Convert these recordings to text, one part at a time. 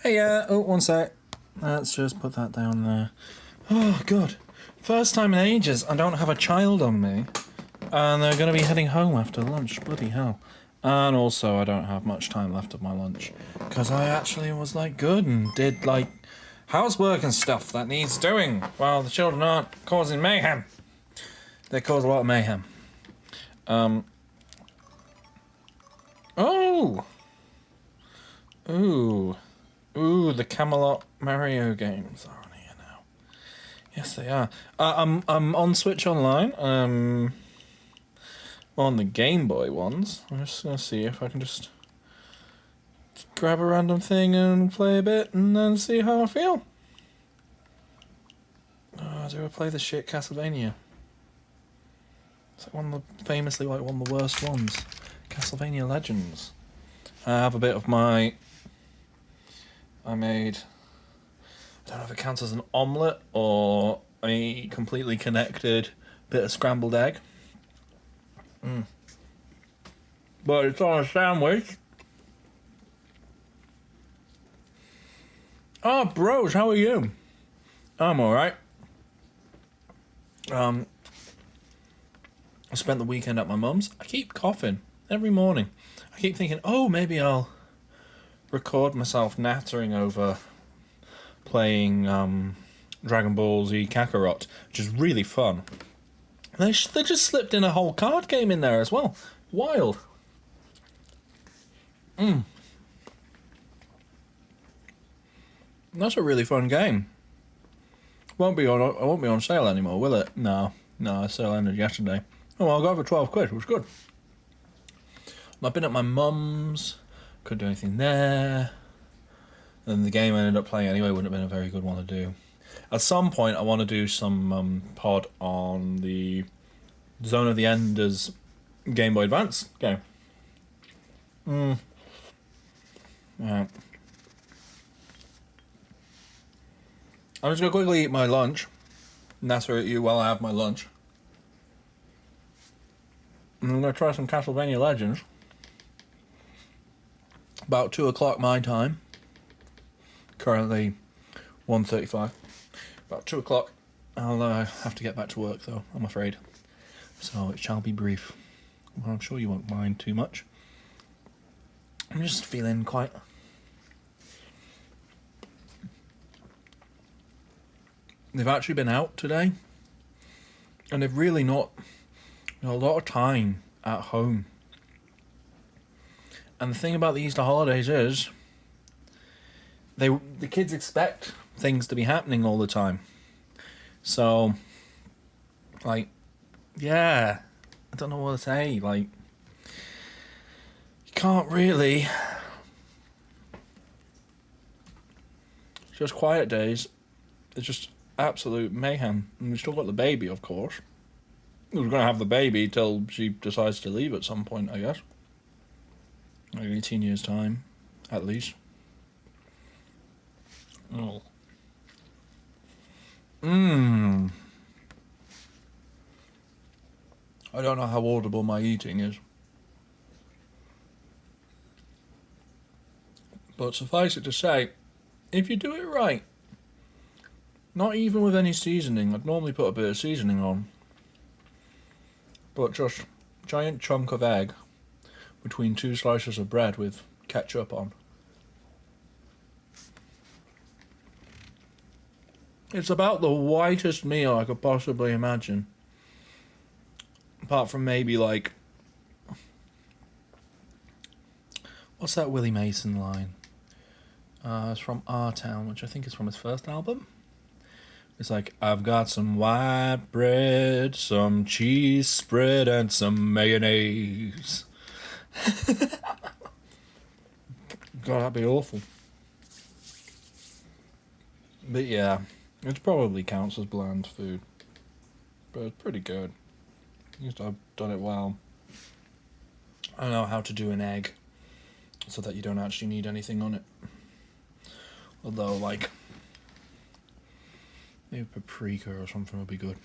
Hey, oh, one sec. Let's just put that down there. Oh, God. First time in ages, I don't have a child on me. And they're going to be heading home after lunch. Bloody hell. And also, I don't have much time left of my lunch. Because I actually was, like, good and did, like, housework and stuff that needs doing while the children aren't causing mayhem. They cause a lot of mayhem. Oh! Ooh, the Camelot Mario games are on here now. Yes, they are. I'm on Switch Online. On the Gameboy ones. I'm just gonna see if I can just grab a random thing and play a bit and then see how I feel. Do I play the shit Castlevania? It's like famously like one of the worst ones. Castlevania Legends. I have a bit of I don't know if it counts as an omelette or a completely connected bit of scrambled egg. But it's on a sandwich. Oh, bros, how are you? I'm alright. I spent the weekend at my mum's. I keep coughing every morning. I keep thinking, oh, maybe I'll record myself nattering over playing Dragon Ball Z Kakarot, which is really fun. They just slipped in a whole card game in there as well. Wild. That's a really fun game. It won't be on sale anymore, will it? No, the sale ended yesterday. Oh well, I got it for 12 quid, it was good. I've been at my mum's, couldn't do anything there. And the game I ended up playing anyway wouldn't have been a very good one to do. At some point, I want to do some pod on the Zone of the Enders Game Boy Advance game. Yeah. I'm just going to quickly eat my lunch. Natter at you while I have my lunch. And I'm going to try some Castlevania Legends. About 2 o'clock my time. Currently 1:35. About 2 o'clock. I'll have to get back to work though, I'm afraid. So it shall be brief. Well, I'm sure you won't mind too much. I'm just feeling quite... They've actually been out today. And they've really not... a lot of time at home. And the thing about the Easter holidays is... the kids expect things to be happening all the time. So... like... yeah... I don't know what to say, like... you can't really... just quiet days. It's just absolute mayhem. And we've still got the baby, of course. We're going to have the baby till she decides to leave at some point, I guess. Like 18 years' time, at least. Oh. I don't know how audible my eating is. But suffice it to say, if you do it right, not even with any seasoning, I'd normally put a bit of seasoning on, but just giant chunk of egg between 2 slices of bread with ketchup on. It's about the whitest meal I could possibly imagine. Apart from maybe like... what's that Willie Mason line? It's from Our Town, which I think is from his first album. It's like, I've got some white bread, some cheese spread, and some mayonnaise. God, that'd be awful. But yeah, it probably counts as bland food. But it's pretty good. At least I've done it well. I know how to do an egg so that you don't actually need anything on it. Although, like, maybe paprika or something would be good.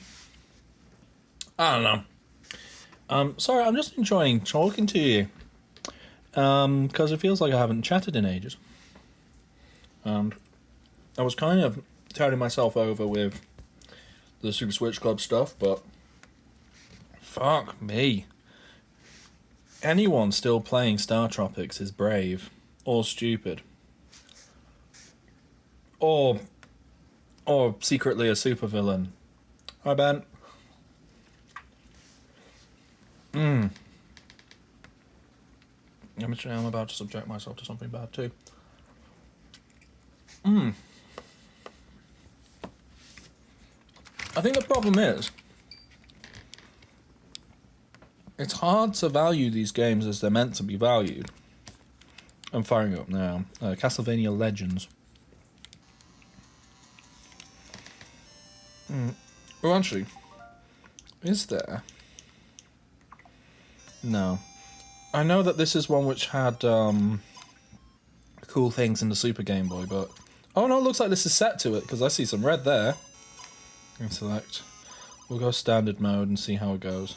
I don't know. Sorry, I'm just enjoying talking to you. Because it feels like I haven't chatted in ages. And I was kind of turning myself over with the Super Switch Club stuff, but fuck me. Anyone still playing Star Tropics is brave. Or stupid. Or secretly a supervillain. Hi, Ben. I'm about to subject myself to something bad too. I think the problem is, it's hard to value these games as they're meant to be valued. I'm firing up now. Castlevania Legends. Oh, actually, is there? No. I know that this is one which had cool things in the Super Game Boy, but... Oh no, it looks like this is set to it, because I see some red there. And select. We'll go standard mode and see how it goes.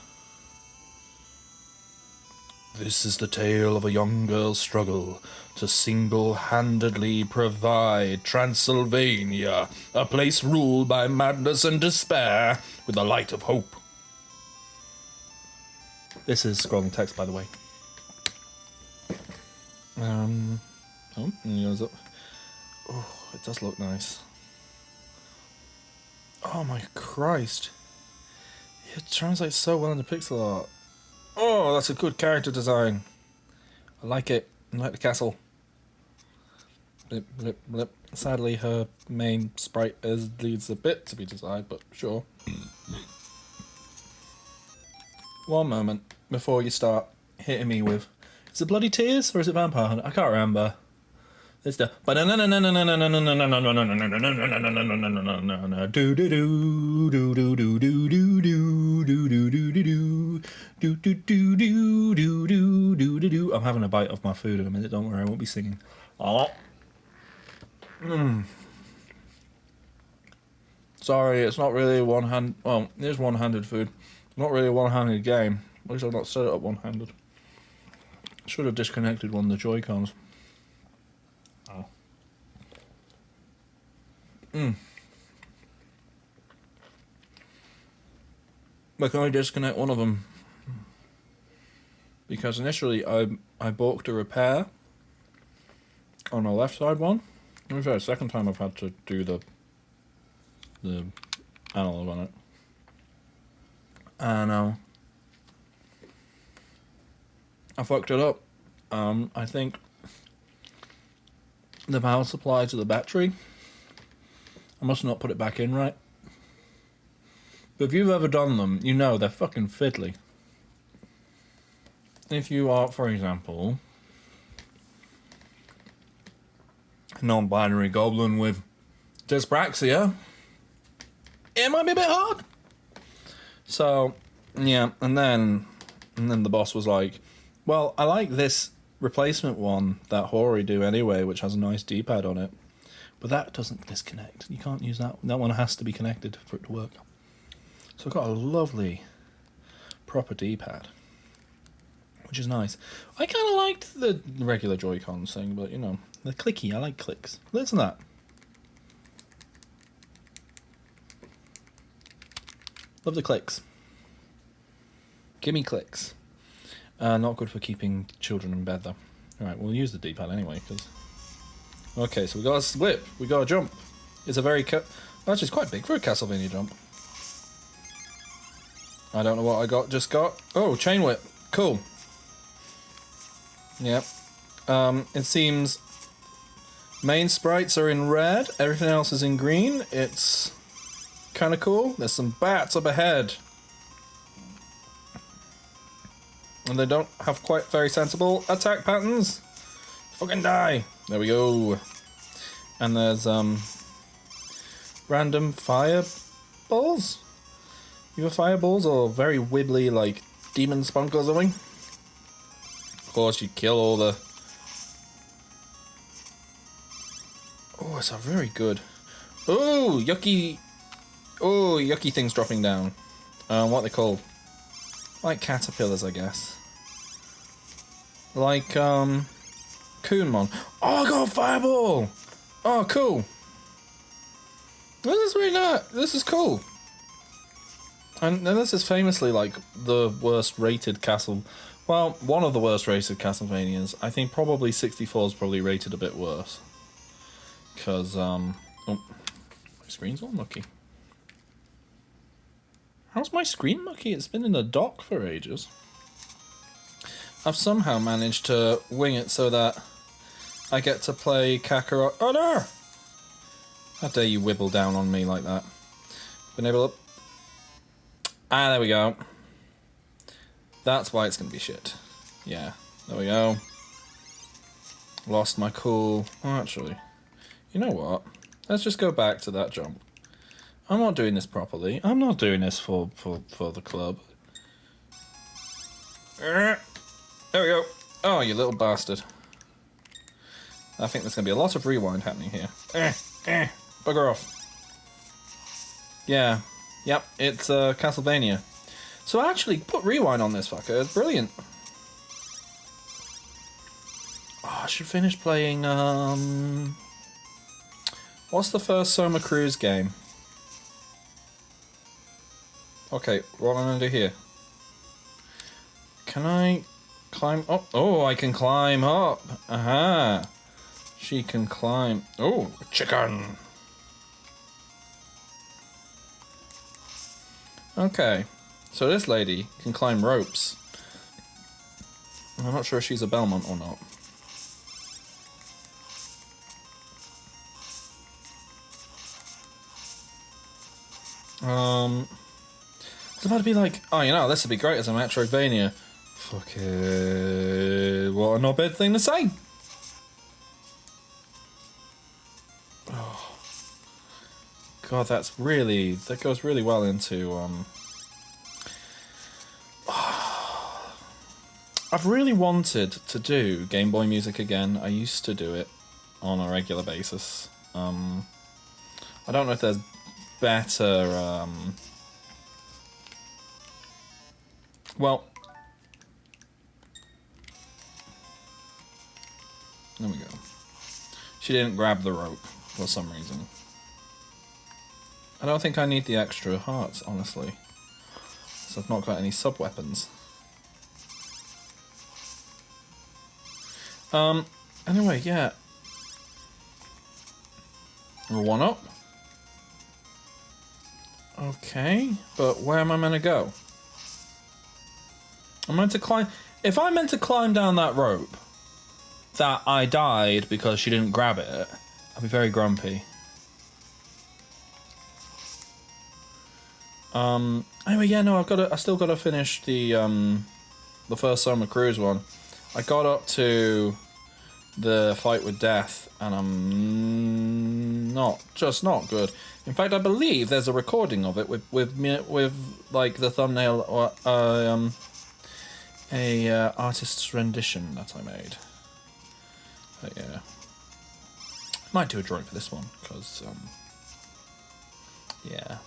This is the tale of a young girl's struggle to single-handedly provide Transylvania, a place ruled by madness and despair, with the light of hope. This is scrolling text, by the way. Oh, it goes up. Oh, it does look nice. Oh my Christ. It translates so well into pixel art. Oh, that's a good character design. I like it. I like the castle. Blip, blip, blip. Sadly, her main sprite leaves a bit to be desired, but sure. One moment before you start hitting me with... Is it Bloody Tears or is it Vampire Hunter? I can't remember. It's the... I'm having a bite of my food in a minute, don't worry, I won't be singing. Sorry, it's not really one-hand... Well, it is one-handed food. It's not really a one-handed game. At least I've not set it up one-handed. Should have disconnected one of the Joy-Cons. Oh. I can only disconnect one of them. Because initially I balked a repair on the left side one. Let me say, the second time I've had to do the analog on it. And I fucked it up. I think the power supply to the battery, I must not put it back in right. But if you've ever done them, you know they're fucking fiddly. If you are, for example, a non-binary goblin with dyspraxia, it might be a bit hard. So, yeah, and then the boss was like, well, I like this replacement one that Hori do anyway, which has a nice D-pad on it, but that doesn't disconnect. You can't use that. That one has to be connected for it to work. So I've got a lovely, proper D-pad, which is nice. I kind of liked the regular Joy-Cons thing, but, you know, they're clicky. I like clicks. Listen to that. Love the clicks. Gimme clicks. Not good for keeping children in bed, though. Alright, we'll use the D-pad anyway, because... Okay, so we got a whip. We got a jump. It's a very... Actually, it's quite big for a Castlevania jump. I don't know what I just got. Oh, chain whip. Cool. Yep. It seems... Main sprites are in red. Everything else is in green. It's... kind of cool. There's some bats up ahead. And they don't have quite very sensible attack patterns. Fucking die. There we go. And there's random fireballs. Either fireballs or very wibbly like demon spunk or something. Of course you kill all the... Oh, it's a very good... Oh, yucky... Oh, yucky things dropping down. What are they called? Like caterpillars, I guess. Like, Coonmon. Oh, I got a fireball! Oh, cool. This is really nice. This is cool. And this is famously like the worst rated Castle. Well, one of the worst rated Castlevanias. I think probably 64 is probably rated a bit worse. Because, oh, my screen's all mucky. How's my screen mucky? It's been in the dock for ages. I've somehow managed to wing it so that I get to play Kakarot. Oh no! How dare you wibble down on me like that? Been able to... Ah, there we go. That's why it's gonna be shit. Yeah, there we go. Lost my cool... Oh, actually, you know what? Let's just go back to that jump. I'm not doing this properly. I'm not doing this for the club. There we go. Oh, you little bastard. I think there's going to be a lot of rewind happening here. Bugger off. Yeah. Yep, it's Castlevania. So actually, put rewind on this fucker. It's brilliant. Oh, I should finish playing, what's the first Soma Cruise game? Okay, what am I going to do here? Can I climb up? Oh, I can climb up. Aha. She can climb. Oh, chicken. Okay. So this lady can climb ropes. I'm not sure if she's a Belmont or not. It's about to be like, oh, you know, this would be great as a Metroidvania. Fuck it. What a knobhead thing to say. Oh. God, that goes really well into, I've really wanted to do Gameboy music again. I used to do it on a regular basis. I don't know if there's better, well, there we go. She didn't grab the rope for some reason. I don't think I need the extra hearts, honestly. So I've not got any sub-weapons. Anyway, yeah. We're one up. Okay, but where am I meant to go? I'm meant to climb... If I'm meant to climb down that rope that I died because she didn't grab it, I'll be very grumpy. Anyway, yeah, no, I still gotta finish the first Soma Cruise one. I got up to the fight with Death, and I'm not good. In fact, I believe there's a recording of it with like the thumbnail or a artist's rendition that I made. But yeah, might do a drawing for this one because yeah,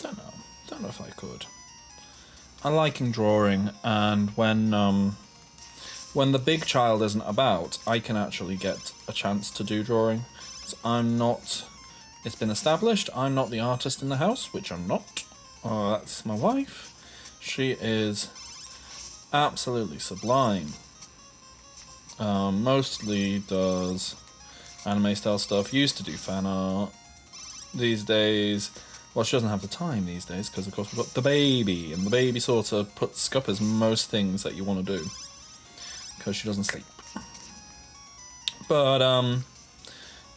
don't know if I could. I liking drawing, and when the big child isn't about, I can actually get a chance to do drawing. So I'm not. It's been established I'm not the artist in the house, which I'm not. That's my wife. She is absolutely sublime. Mostly does anime style stuff. Used to do fan art. These days, well, she doesn't have the time these days because, of course, we've got the baby, and the baby sort of scuppers most things that you want to do because she doesn't sleep. But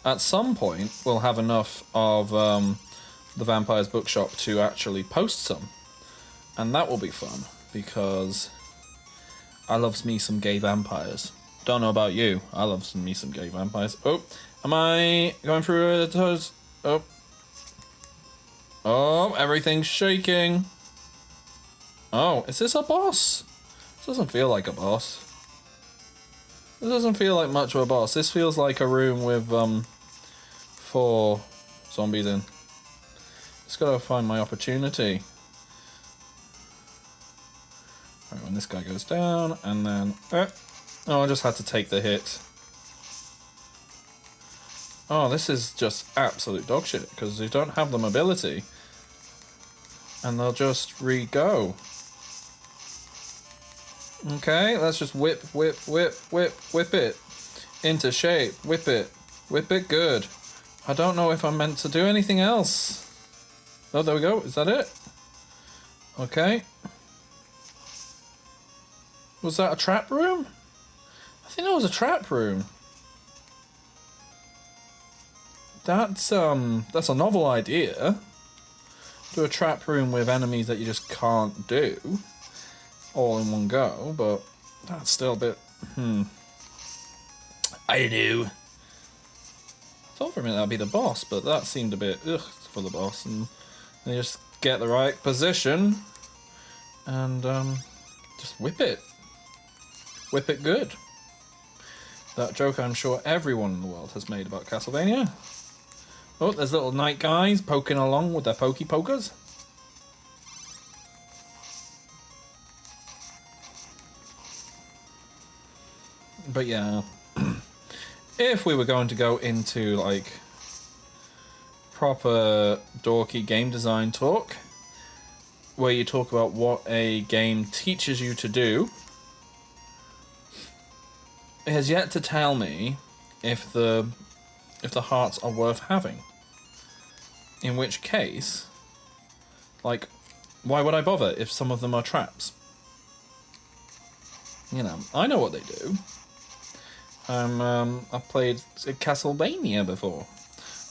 at some point, we'll have enough of the Vampire's Bookshop to actually post some, and that will be fun because I loves me some gay vampires. Don't know about you. I love me some gay vampires. Oh, am I going through the toes? Oh. Oh, everything's shaking. Oh, is this a boss? This doesn't feel like a boss. This doesn't feel like much of a boss. This feels like a room with 4 zombies in. Just gotta find my opportunity. Right, when this guy goes down, and then... oh, I just had to take the hit. Oh, this is just absolute dog shit, because you don't have the mobility. And they'll just re-go. Okay, let's just whip it. Into shape, whip it good. I don't know if I'm meant to do anything else. Oh, there we go, is that it? Okay. Was that a trap room? I think that was a trap room. That's a novel idea. Do a trap room with enemies that you just can't do all in one go, but that's still a bit, I do. I thought for a minute that'd be the boss, but that seemed a bit ugh for the boss, and you just get the right position and just whip it. Whip it good. That joke I'm sure everyone in the world has made about Castlevania. Oh, there's little night guys poking along with their pokey pokers. But yeah, if we were going to go into like proper dorky game design talk, where you talk about what a game teaches you to do, it has yet to tell me if the hearts are worth having. In which case, like, why would I bother if some of them are traps? You know, I know what they do. I've played Castlevania before.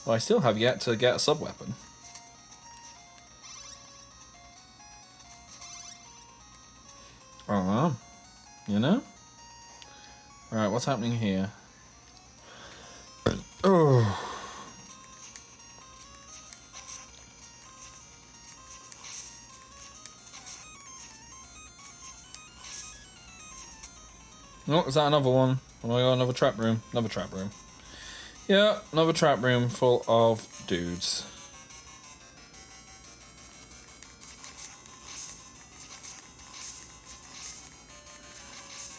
Well, I still have yet to get a sub-weapon. Oh, you know? Right, what's happening here? Oh. Oh, is that another one? Oh my god, another trap room. Another trap room. Yeah, another trap room full of dudes.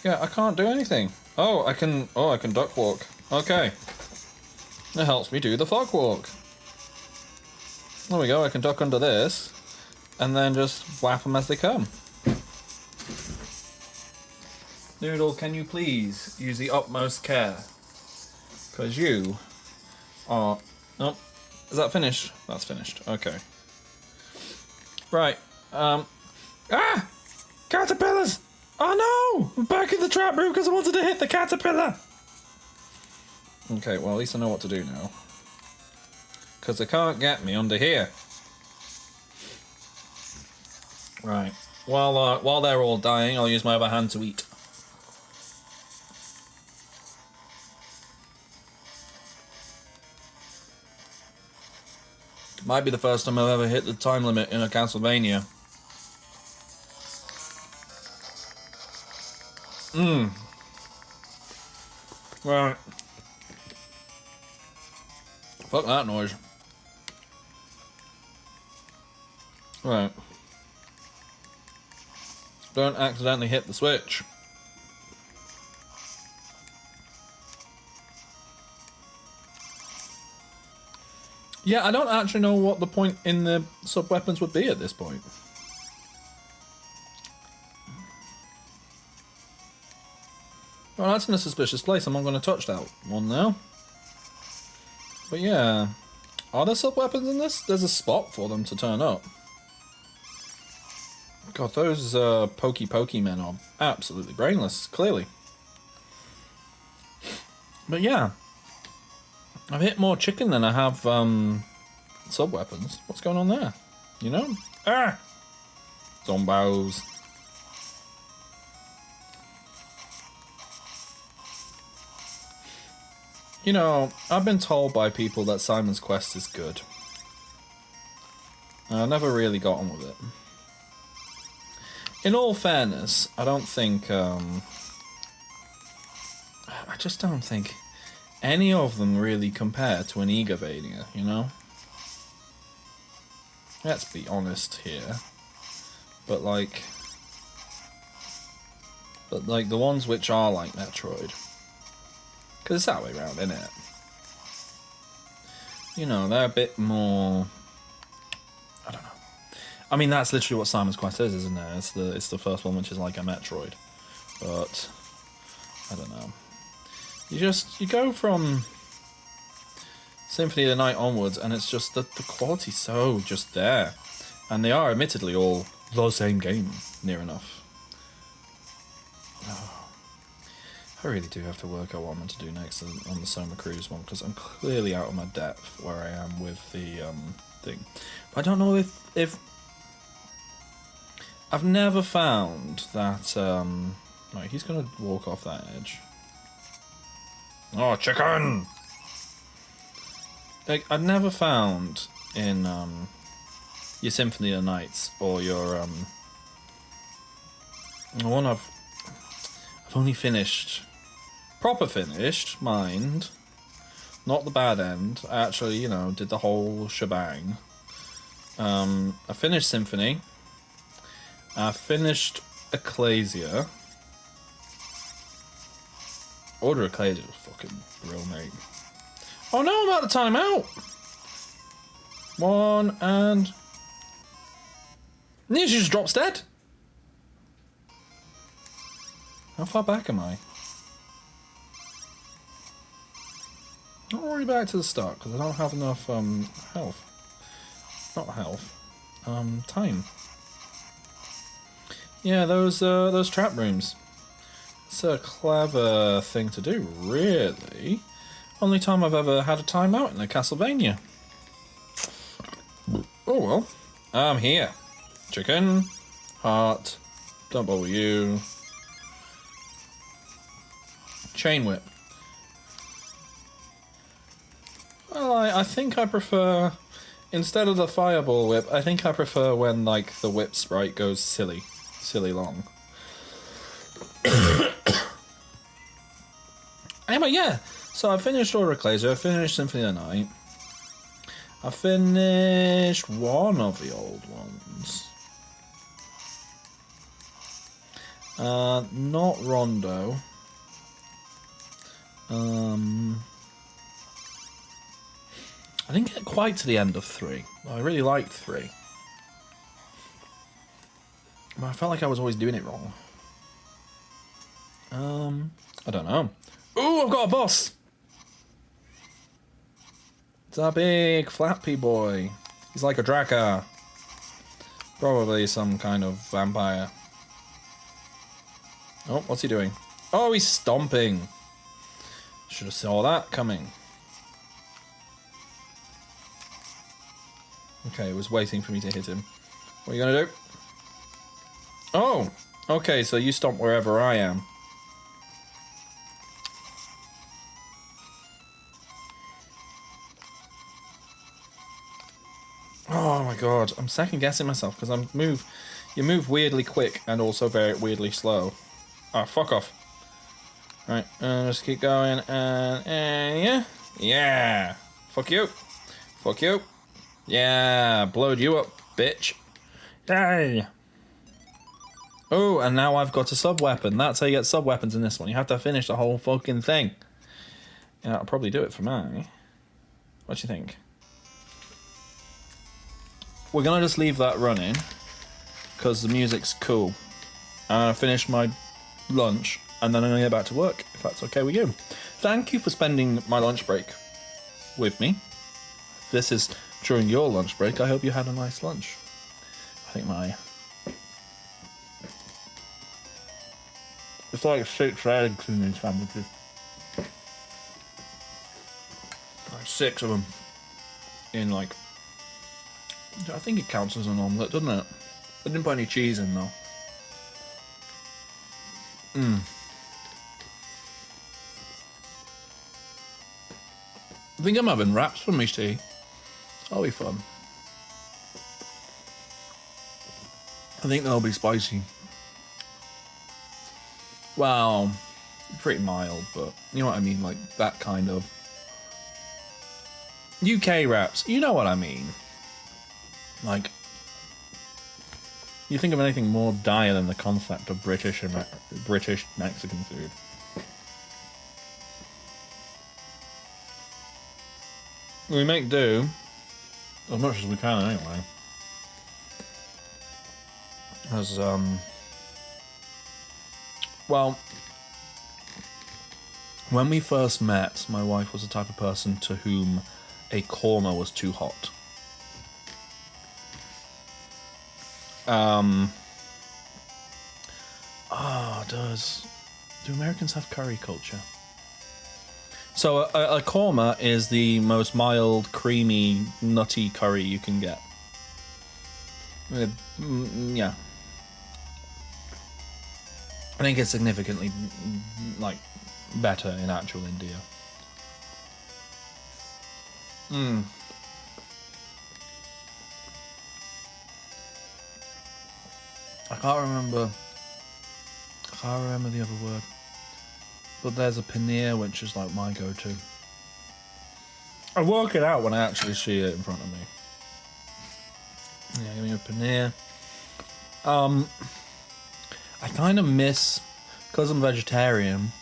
Yeah, I can't do anything. Oh, I can duck walk. Okay. That helps me do the fog walk. There we go, I can duck under this and then just whap them as they come. Noodle, can you please use the utmost care? Because you are... Oh, is that finished? That's finished. Okay. Right. Ah! Caterpillars! Oh no! I'm back in the trap room because I wanted to hit the caterpillar! Okay, well at least I know what to do now. Because they can't get me under here. Right. While they're all dying, I'll use my other hand to eat. Might be the first time I've ever hit the time limit in a Castlevania. Right. Fuck that noise. Right. Don't accidentally hit the switch. Yeah, I don't actually know what the point in the sub-weapons would be at this point. Well, that's in a suspicious place. I'm not going to touch that one now. But yeah. Are there sub-weapons in this? There's a spot for them to turn up. God, those pokey men are absolutely brainless, clearly. But yeah. I've hit more chicken than I have sub-weapons. What's going on there? You know? Ah! Zombos. You know, I've been told by people that Simon's Quest is good. I never really got on with it. In all fairness, I don't think... I just don't think any of them really compare to an Egavania, you know? Let's be honest here. But like the ones which are like Metroid. Because it's that way around, isn't it? You know, they're a bit more... I don't know. I mean, that's literally what Simon's Quest is, isn't it? It's the first one, which is like a Metroid. But I don't know. You go from Symphony of the Night onwards, and it's just the quality's so just there, and they are admittedly all the same game, near enough. Oh, I really do have to work out what I'm going to do next on the Soma Cruise one, because I'm clearly out of my depth where I am with the thing. But I don't know if I've never found that. Right, he's gonna walk off that edge. Oh, chicken! Like, I've never found in your Symphony of the Nights or your the one I've only finished, proper finished, mind, not the bad end. I actually, you know, did the whole shebang. I finished Symphony. I finished Ecclesia. Order Ecclesia was fucking real, mate. Oh no, I'm out of time out! One and... Yeah, she just drops dead. How far back am I? Not really back to the start, because I don't have enough health. Not health. Time. Yeah, those trap rooms. It's a clever thing to do, really. Only time I've ever had a timeout in a Castlevania. Oh well. I'm here. Chicken. Heart. Don't bother you. Chain whip. Well, I think I prefer... Instead of the fireball whip, I think I prefer when, like, the whip sprite goes silly. Silly long. Anyway, yeah. So I finished Order Ecclesia, I finished Symphony of the Night. I finished one of the old ones. Not Rondo. I didn't get quite to the end of 3. I really liked 3. But I felt like I was always doing it wrong. I don't know. Ooh, I've got a boss! It's a big flappy boy. He's like a Draka. Probably some kind of vampire. Oh, what's he doing? Oh, he's stomping. Should have saw that coming. Okay, it was waiting for me to hit him. What are you gonna do? Oh, okay, so you stomp wherever I am. Oh my god, I'm second guessing myself because you move weirdly quick and also very weirdly slow. Oh, fuck off. Right, just keep going and yeah. Yeah. Fuck you. Fuck you. Yeah, blowed you up, bitch. Hey. Oh, and now I've got a sub-weapon. That's how you get sub-weapons in this one. You have to finish the whole fucking thing. Yeah, I'll probably do it for me. What do you think? We're gonna just leave that running because the music's cool. And I finish my lunch and then I'm gonna get back to work, if that's okay with you. Thank you for spending my lunch break with me. This is during your lunch break. I hope you had a nice lunch. I think it's like 6 eggs in these sandwiches. Like 6 of them. In like... I think it counts as an omelette, doesn't it? I didn't put any cheese in though. I think I'm having wraps for me tea. That'll be fun. I think they'll be spicy. Well, pretty mild, but you know what I mean, like that kind of UK wraps. You know what I mean. Like, you think of anything more dire than the concept of British Mexican food. We make do as much as we can anyway. As well, when we first met, my wife was the type of person to whom a korma was too hot. Do Americans have curry culture? So a korma is the most mild, creamy, nutty curry you can get. Yeah. I think it's significantly, like, better in actual India. I can't remember the other word. But there's a paneer, which is like my go-to. I work it out when I actually see it in front of me. Yeah, give me a paneer. I kind of miss, because I'm vegetarian,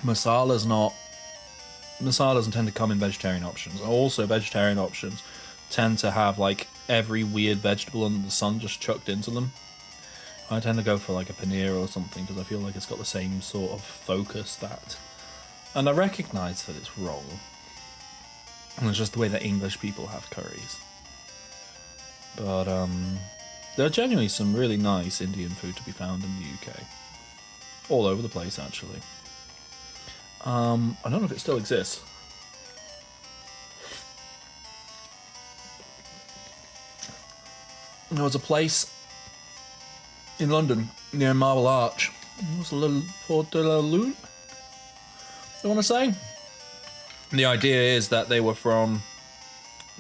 masala doesn't tend to come in vegetarian options. Also, vegetarian options tend to have like every weird vegetable under the sun just chucked into them. I tend to go for like a paneer or something because I feel like it's got the same sort of focus that... And I recognise that it's wrong. And it's just the way that English people have curries. But there are genuinely some really nice Indian food to be found in the UK. All over the place, actually. I don't know if it still exists. There was a place in London near Marble Arch. It was a little Port de la Lune, I want to say. And the idea is that they were from,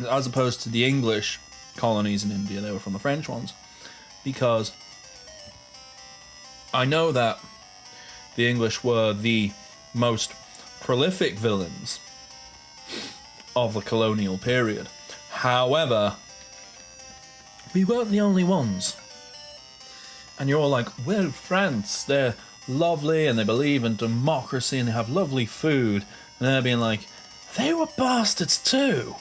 as opposed to the English colonies in India, they were from the French ones. Because I know that the English were the most prolific villains of the colonial period. However, we weren't the only ones. And you're all like, well, France, they're lovely and they believe in democracy and they have lovely food. And they're being like, they were bastards too.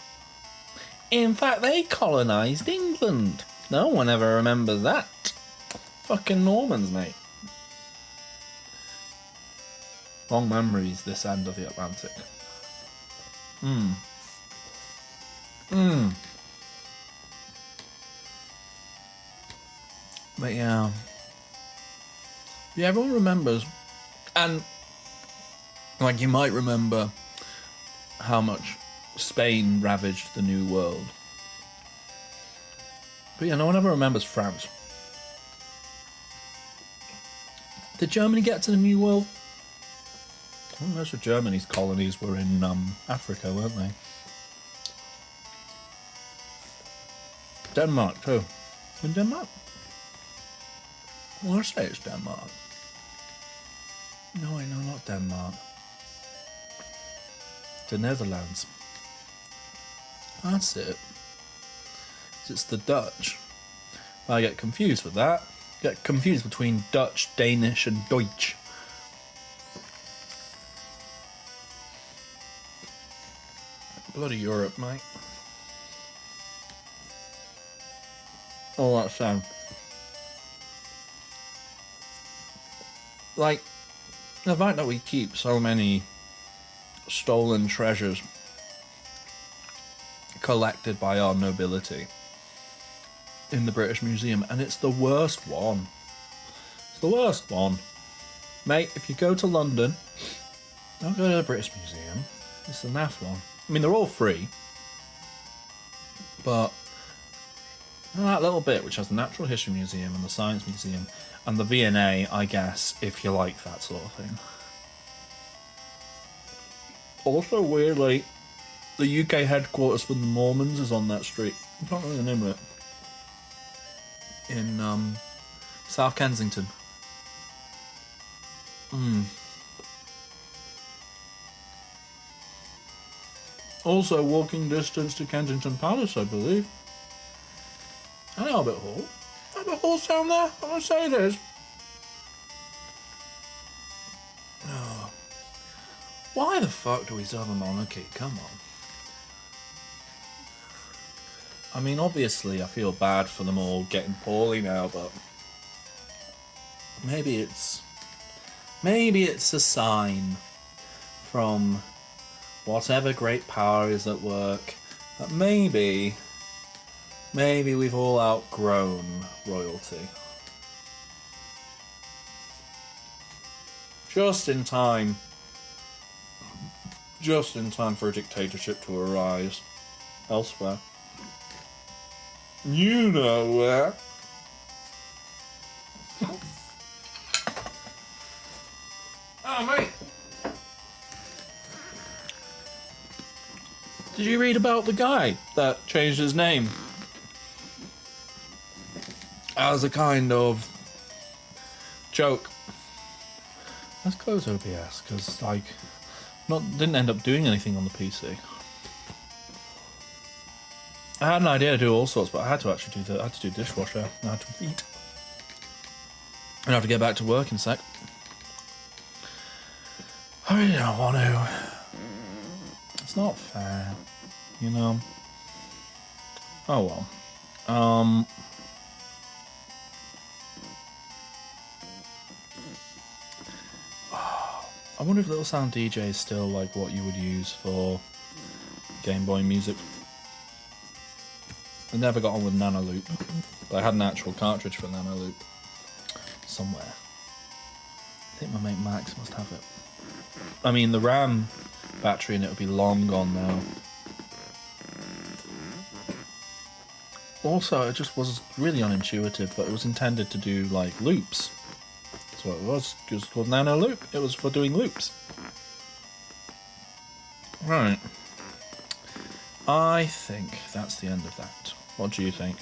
In fact, they colonised England. No one ever remembers that. Fucking Normans, mate. Long memories, this end of the Atlantic. But yeah, everyone remembers, and like you might remember how much Spain ravaged the New World. But yeah, no one ever remembers France. Did Germany get to the New World? Well, most of Germany's colonies were in Africa, weren't they? Denmark too. In Denmark? Well, I say it's Denmark. No, not Denmark. The Netherlands. That's it. It's the Dutch. I get confused with that. Get confused between Dutch, Danish, and Deutsch. Bloody Europe, mate. All that sound. Like, the fact that we keep so many stolen treasures collected by our nobility in the British Museum, and it's the worst one. It's the worst one. Mate, if you go to London, don't go to the British Museum. It's the naff one. I mean, they're all free, but that little bit which has the Natural History Museum and the Science Museum and the V&A, I guess, if you like that sort of thing. Also, weirdly, the UK headquarters for the Mormons is on that street. I can't remember the name of it. In South Kensington. Also, walking distance to Kensington Palace, I believe. And Albert Hall. Albert Hall's down there. I want to say it is. Oh. Why Why the fuck do we still have a monarchy? Come on. I mean, obviously, I feel bad for them all getting poorly now, but maybe it's a sign from whatever great power is at work that maybe we've all outgrown royalty. Just in time for a dictatorship to arise elsewhere. You know where. Oh, mate. Did you read about the guy that changed his name as a kind of joke? Let's close OBS, because, like, didn't end up doing anything on the PC. I had an idea to do all sorts, but I had to actually do I had to do dishwasher. I had to eat. I have to get back to work in a sec. I really don't want to. It's not fair, you know. Oh well. I wonder if Little Sound DJ is still like what you would use for Gameboy music. I never got on with Nano Loop, but I had an actual cartridge for Nano Loop somewhere. I think my mate Max must have it. I mean, the RAM battery in it would be long gone now. Also, it just was really unintuitive, but it was intended to do like loops. That's what it was. It was called Nano Loop. It was for doing loops. Right. I think that's the end of that. What do you think?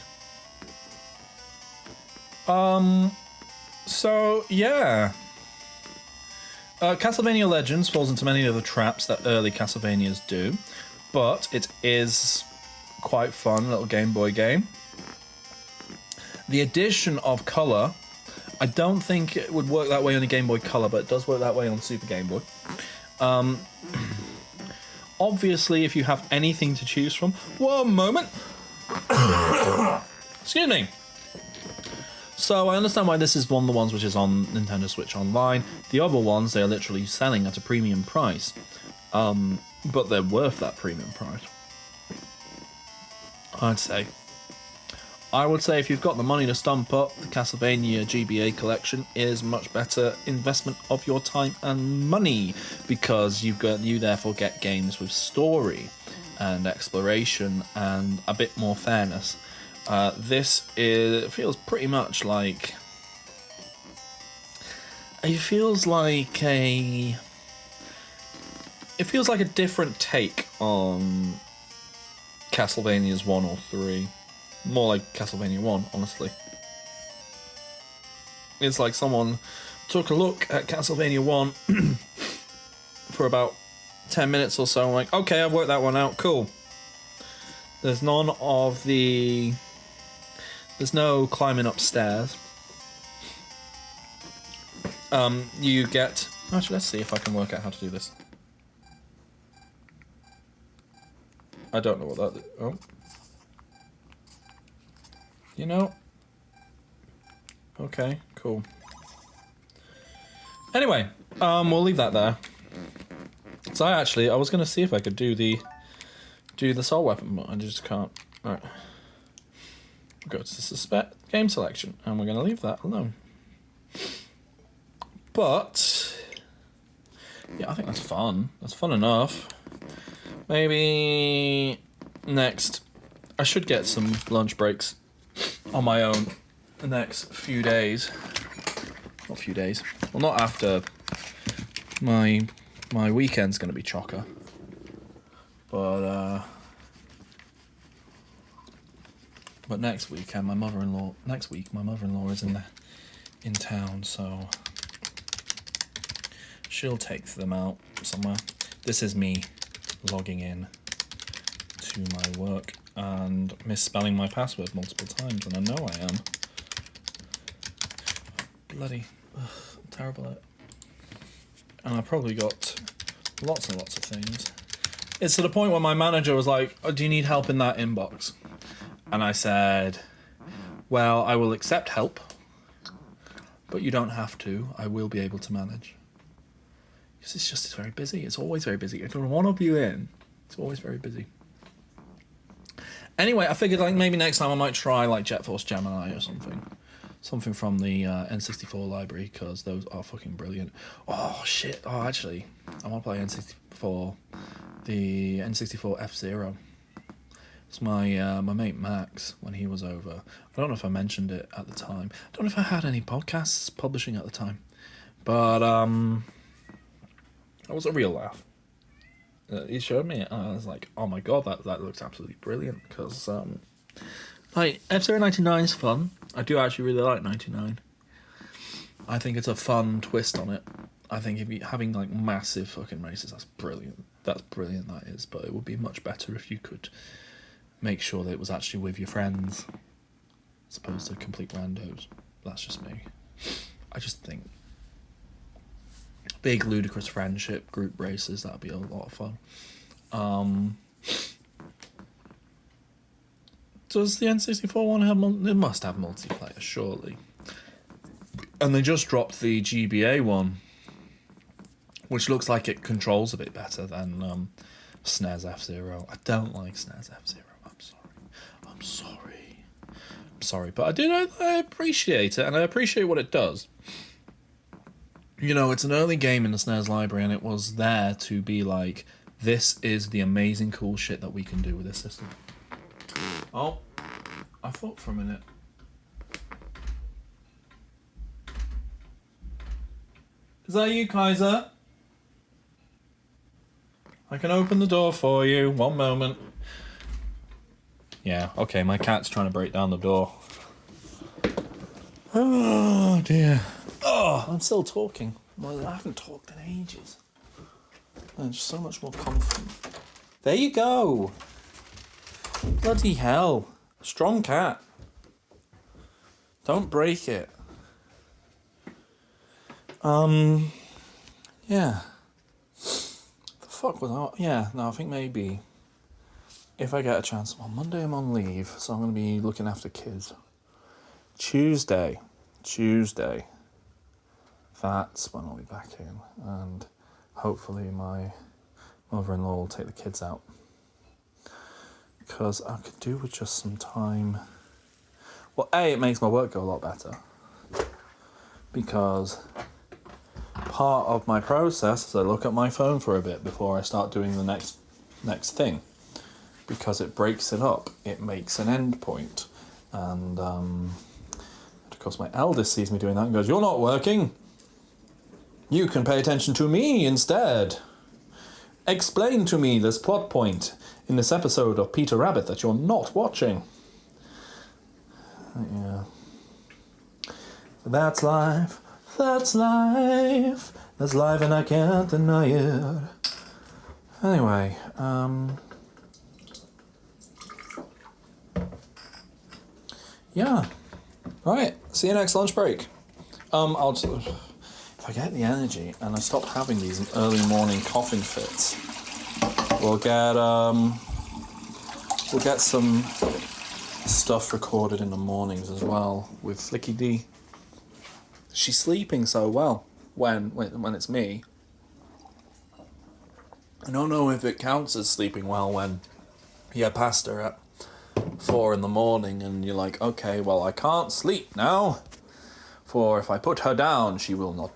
So, yeah. Castlevania Legends falls into many of the traps that early Castlevanias do, but it is quite fun, little Game Boy game. The addition of colour, I don't think it would work that way on a Game Boy Color, but it does work that way on Super Game Boy. Obviously, if you have anything to choose from... One moment! Excuse me. So I understand why this is one of the ones which is on Nintendo Switch Online. The other ones, they are literally selling at a premium price. But they're worth that premium price, I'd say. I would say if you've got the money to stump up, the Castlevania GBA collection is a much better investment of your time and money, because you therefore get games with story and exploration and a bit more fairness. This feels pretty much like... It feels like a different take on Castlevania's 1 or 3. More like Castlevania 1, honestly. It's like someone took a look at Castlevania 1 for about 10 minutes or so, like, okay, I've worked that one out, cool. There's no climbing upstairs. You get... Actually, let's see if I can work out how to do this. I don't know what that is. Oh. You know? Okay, cool. Anyway, we'll leave that there. So I was going to see if I could do the assault weapon, but I just can't. Alright. Go to the suspect game selection, and we're going to leave that alone. But yeah, I think that's fun. That's fun enough. Maybe next, I should get some lunch breaks on my own the next few days. Not few days. Well, not after my weekend's going to be chocker. But next weekend, my mother-in-law is in town, so she'll take them out somewhere. This is me logging in to my work and misspelling my password multiple times, and I know I am. Bloody I'm terrible at it. And I probably got Lots and lots of things. It's to the point where my manager was like, oh, do you need help in that inbox? And I said, well, I will accept help, but you don't have to. I will be able to manage. Because it's very busy. It's always very busy. If I want to be in, it's always very busy. Anyway, I figured like maybe next time I might try like Jet Force Gemini or something. Something from the N64 library, because those are fucking brilliant. Oh, shit. Oh, actually, I want to play N64, the N64 F-Zero. It's my mate Max, when he was over. I don't know if I mentioned it at the time. I don't know if I had any podcasts publishing at the time. But that was a real laugh. He showed me it, and I was like, oh my god, that looks absolutely brilliant. Because, like, F-Zero 99 is fun. I do actually really like 99. I think it's a fun twist on it. I think if you having like massive fucking races, that's brilliant. That's brilliant, that is. But it would be much better if you could make sure that it was actually with your friends, as opposed to complete randos. That's just me. I just think big ludicrous friendship group races, that'd be a lot of fun. Does the N64 one have it must have multiplayer, surely. And they just dropped the GBA one, which looks like it controls a bit better than SNES F-Zero. I don't like SNES F-Zero. I'm sorry. But I appreciate it, and I appreciate what it does. You know, it's an early game in the SNES library, and it was there to be like, this is the amazing cool shit that we can do with this system. Oh, I thought for a minute. Is that you, Kaiser? I can open the door for you. One moment. Yeah, okay, my cat's trying to break down the door. Oh, dear. Oh, I'm still talking. Well, I haven't talked in ages. I'm just so much more confident. There you go. Bloody hell. Strong cat. Don't break it. Yeah. The fuck was that? Yeah, no, I think maybe if I get a chance. Well, Monday I'm on leave, so I'm going to be looking after kids. Tuesday. That's when I'll be back in, and hopefully my mother-in-law will take the kids out. Because I could do with just some time. Well, A, it makes my work go a lot better. Because part of my process is I look at my phone for a bit before I start doing the next thing. Because it breaks it up. It makes an end point. And, of course, my eldest sees me doing that and goes, "You're not working. You can pay attention to me instead. Explain to me this plot point in this episode of Peter Rabbit that you're not watching." Yeah. That's life. That's life. That's life and I can't deny it. Anyway, yeah. Right. See you next lunch break. I'll just, if I get the energy and I stop having these early morning coughing fits, we'll get some stuff recorded in the mornings as well with Flicky D. She's sleeping so well when it's me. I don't know if it counts as sleeping well when you passed her at 4 a.m. and you're like, okay, well, I can't sleep now, for if I put her down, she will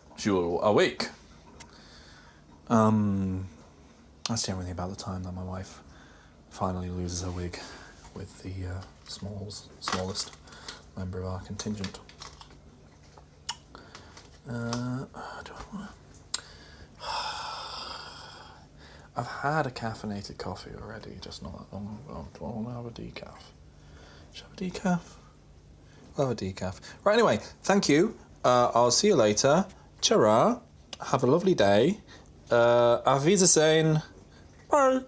awake. That's generally about the time that my wife finally loses her wig with the smallest member of our contingent. Do I want to? I've had a caffeinated coffee already, just not that long ago. Do I want to have a decaf? Should I have a decaf? I'll have a decaf. Right, anyway, thank you. I'll see you later. Tchara. Have a lovely day. Auf Wiedersehen. Bye.